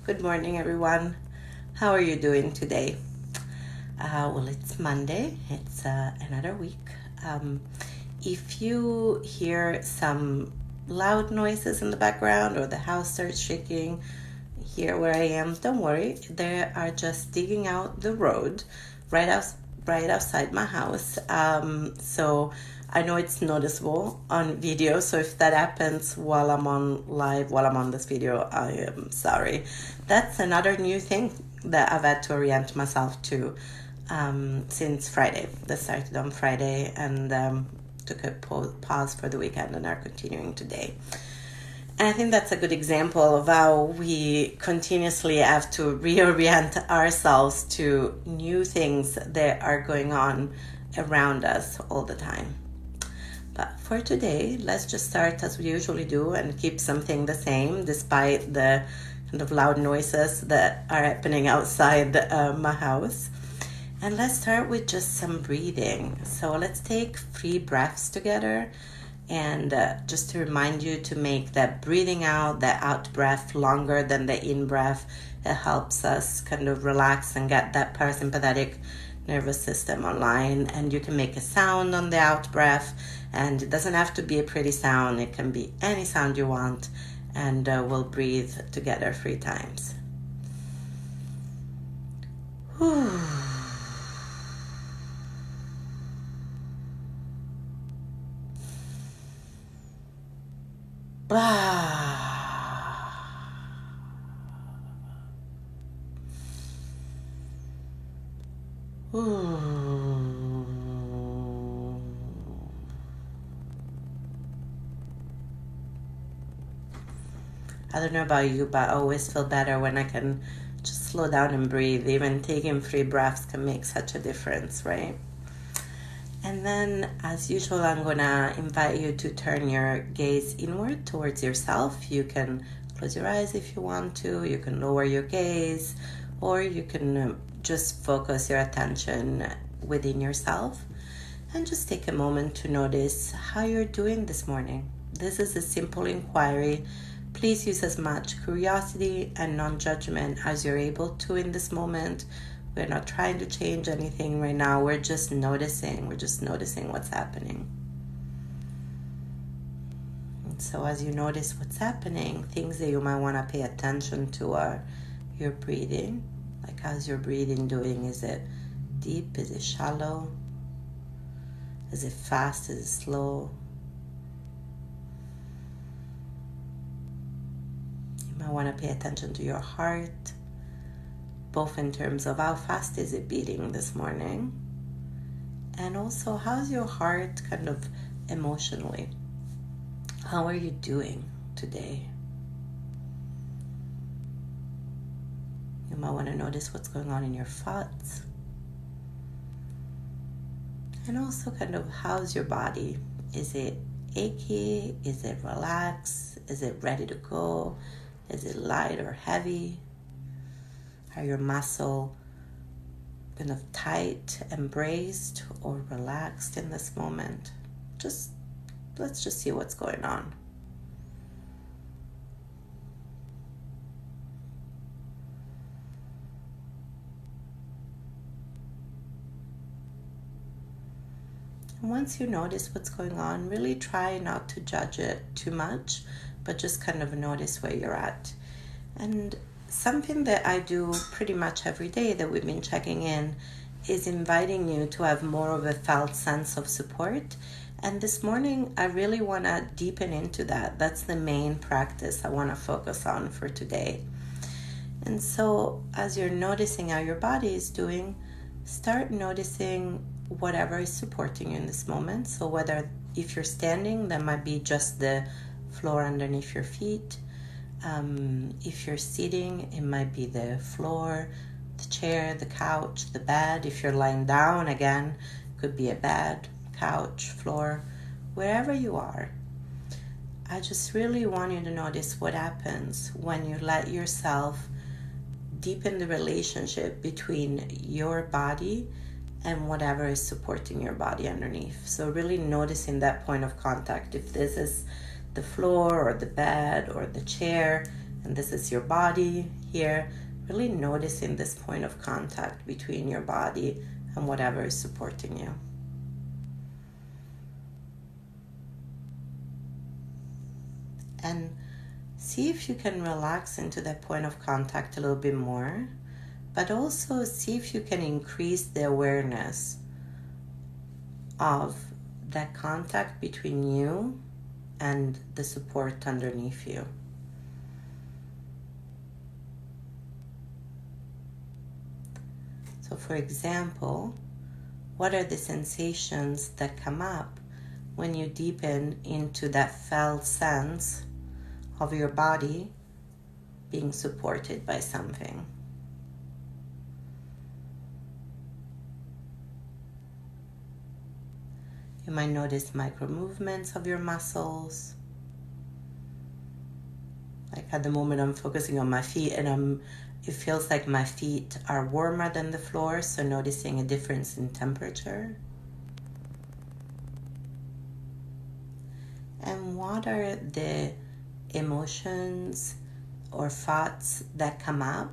Good morning, everyone. How are you doing today? Well, it's Monday. It's another week. If you hear some loud noises in the background or the house starts shaking here where I am, don't worry. They are just digging out the road right out, right outside my house. So I know it's noticeable on video. So if that happens while I'm on live, while I'm on this video, I am sorry. That's another new thing that I've had to orient myself to since Friday. That started on Friday and took a pause for the weekend and are continuing today. And I think that's a good example of how we continuously have to reorient ourselves to new things that are going on around us all the time. But for today, let's just start as we usually do and keep something the same despite the kind of loud noises that are happening outside my house. And let's start with just some breathing. So let's take 3 breaths together. And just to remind you to make that breathing out, that out breath longer than the in breath. It helps us kind of relax and get that parasympathetic nervous system online. And you can make a sound on the out breath. And it doesn't have to be a pretty sound. It can be any sound you want. And we'll breathe together 3 times. Whew. I don't know about you, but I always feel better when I can just slow down and breathe. Even taking 3 breaths can make such a difference, right? And then, as usual, I'm gonna invite you to turn your gaze inward towards yourself. You can close your eyes if you want to. You can lower your gaze, or you can just focus your attention within yourself. And just take a moment to notice how you're doing this morning. This is a simple inquiry. Please use as much curiosity and non-judgment as you're able to in this moment. We're not trying to change anything right now. We're just noticing. We're just noticing what's happening. And so as you notice what's happening, things that you might want to pay attention to are your breathing. Like, how's your breathing doing? Is it deep? Is it shallow? Is it fast? Is it slow? You might want to pay attention to your heart, both in terms of how fast is it beating this morning, and also how's your heart kind of emotionally? How are you doing today? You might want to notice what's going on in your thoughts. And also kind of how's your body? Is it achy? Is it relaxed? Is it ready to go? Is it light or heavy? Are your muscles kind of tight and braced or relaxed in this moment? Let's just see what's going on. And once you notice what's going on, really try not to judge it too much, but just kind of notice where you're at. And something that I do pretty much every day that we've been checking in is inviting you to have more of a felt sense of support. And this morning, I really want to deepen into that. That's the main practice I want to focus on for today. And so as you're noticing how your body is doing, start noticing whatever is supporting you in this moment. So whether if you're standing, that might be just the floor underneath your feet. If you're sitting, it might be the floor, the chair, the couch, the bed. If you're lying down, again, could be a bed, couch, floor, wherever you are. I just really want you to notice what happens when you let yourself deepen the relationship between your body and whatever is supporting your body underneath. So really noticing that point of contact. If this is the floor or the bed or the chair, And this is your body here, really noticing this point of contact between your body and whatever is supporting you. And see if you can relax into that point of contact a little bit more, but also see if you can increase the awareness of that contact between you and the support underneath you. So for example, what are the sensations that come up when you deepen into that felt sense of your body being supported by something? You might notice micro movements of your muscles. Like at the moment I'm focusing on my feet and it feels like my feet are warmer than the floor, so noticing a difference in temperature. And what are the emotions or thoughts that come up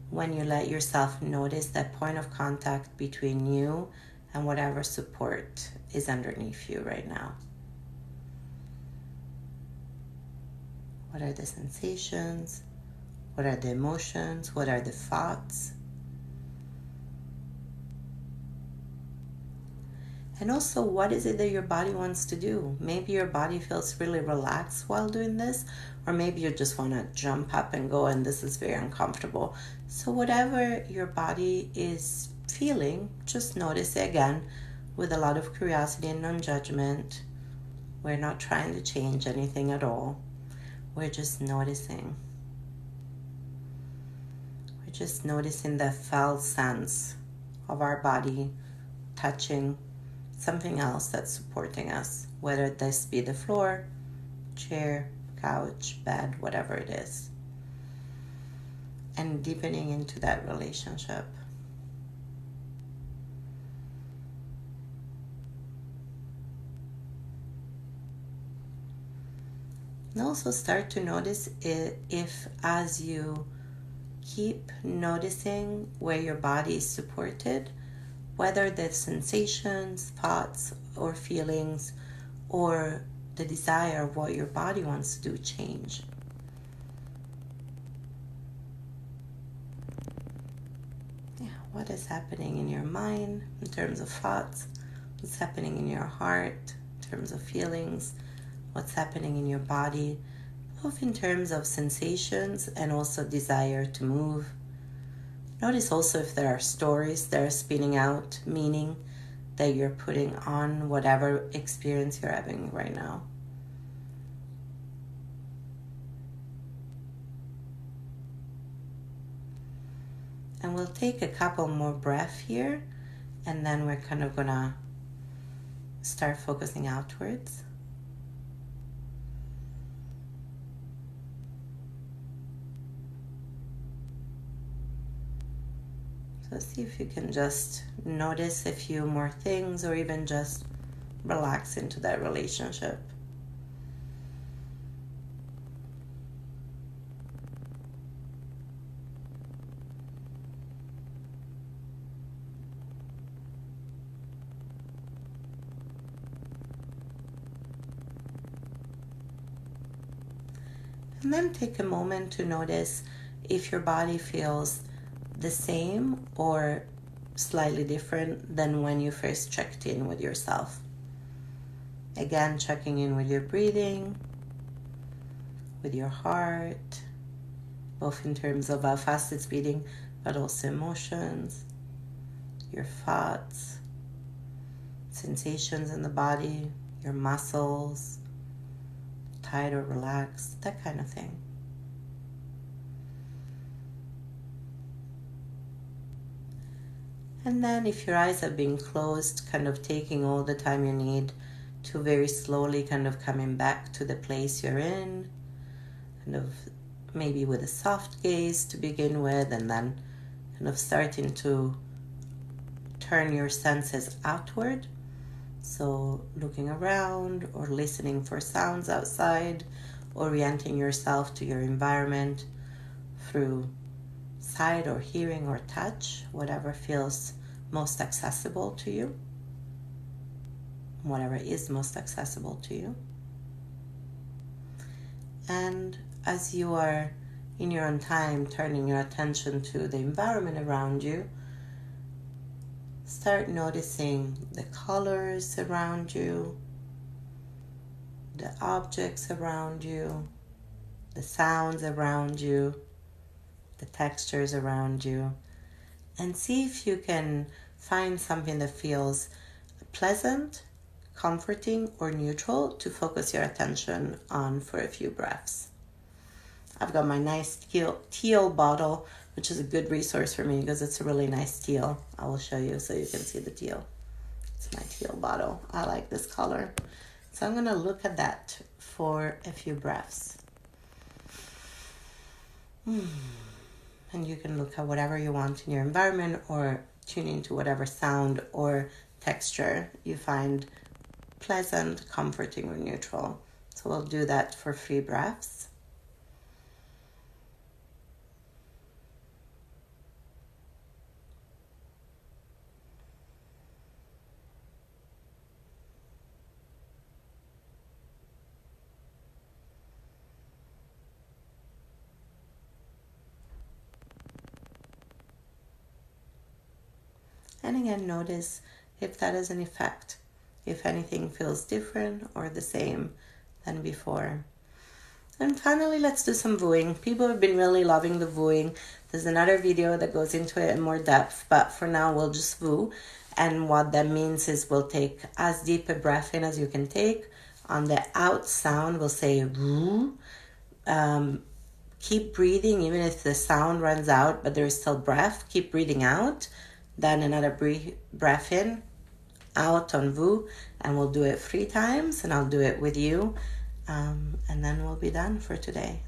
when you let yourself notice that point of contact between you and whatever support is underneath you right now? What are the sensations? What are the emotions? What are the thoughts? And also, what is it that your body wants to do? Maybe your body feels really relaxed while doing this, or maybe you just want to jump up and go and this is very uncomfortable. So whatever your body is feeling, just notice it again with a lot of curiosity and non-judgment. We're not trying to change anything at all. We're just noticing. We're just noticing the felt sense of our body touching something else that's supporting us, whether this be the floor, chair, couch, bed, whatever it is. And deepening into that relationship. And also start to notice if as you keep noticing where your body is supported, whether the sensations, thoughts, or feelings, or the desire of what your body wants to do change. Yeah, what is happening in your mind in terms of thoughts? What's happening in your heart in terms of feelings? What's happening in your body, both in terms of sensations and also desire to move. Notice also if there are stories that are spinning out, meaning that you're putting on whatever experience you're having right now. And we'll take a couple more breaths here, and then we're kind of gonna start focusing outwards. So see if you can just notice a few more things or even just relax into that relationship. And then take a moment to notice if your body feels the same or slightly different than when you first checked in with yourself. Again, checking in with your breathing, with your heart, both in terms of how fast it's beating, but also emotions, your thoughts, sensations in the body, your muscles, tight or relaxed, that kind of thing. And then if your eyes have been closed, kind of taking all the time you need to very slowly kind of coming back to the place you're in, kind of maybe with a soft gaze to begin with, and then kind of starting to turn your senses outward. So looking around or listening for sounds outside orienting yourself to your environment through sight or hearing or touch, whatever feels most accessible to you, whatever is most accessible to you. And as you are in your own time turning your attention to the environment around you, start noticing the colors around you, the objects around you, the sounds around you, the textures around you, and see if you can find something that feels pleasant, comforting, or neutral to focus your attention on for a few breaths. I've got my nice teal bottle, which is a good resource for me because it's a really nice teal. I will show you so you can see the teal. It's my teal bottle. I like this color. So I'm going to look at that for a few breaths. And you can look at whatever you want in your environment or tune into whatever sound or texture you find pleasant, comforting, or neutral. So we'll do that for 3 breaths. And again, notice if that has an effect, if anything feels different or the same than before. And finally, let's do some wooing. People have been really loving the wooing. There's another video that goes into it in more depth, but for now we'll just woo. And what that means is we'll take as deep a breath in as you can take. On the out sound, we'll say woo. Keep breathing even if the sound runs out, but there's still breath. Keep breathing out. Then another breath in, out on woo, and we'll do it 3 times, and I'll do it with you, and then we'll be done for today.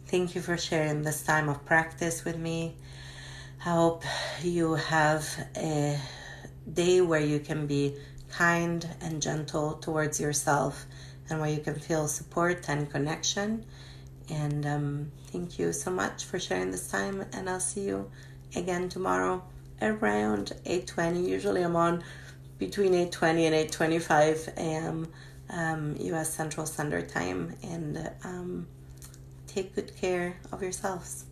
Thank you for sharing this time of practice with me. I hope you have a day where you can be kind and gentle towards yourself and where you can feel support and connection. And thank you so much for sharing this time, and I'll see you again tomorrow around 8:20. Usually I'm on between 8:20 and 8:25 a.m. U.S. Central Standard Time, and take good care of yourselves.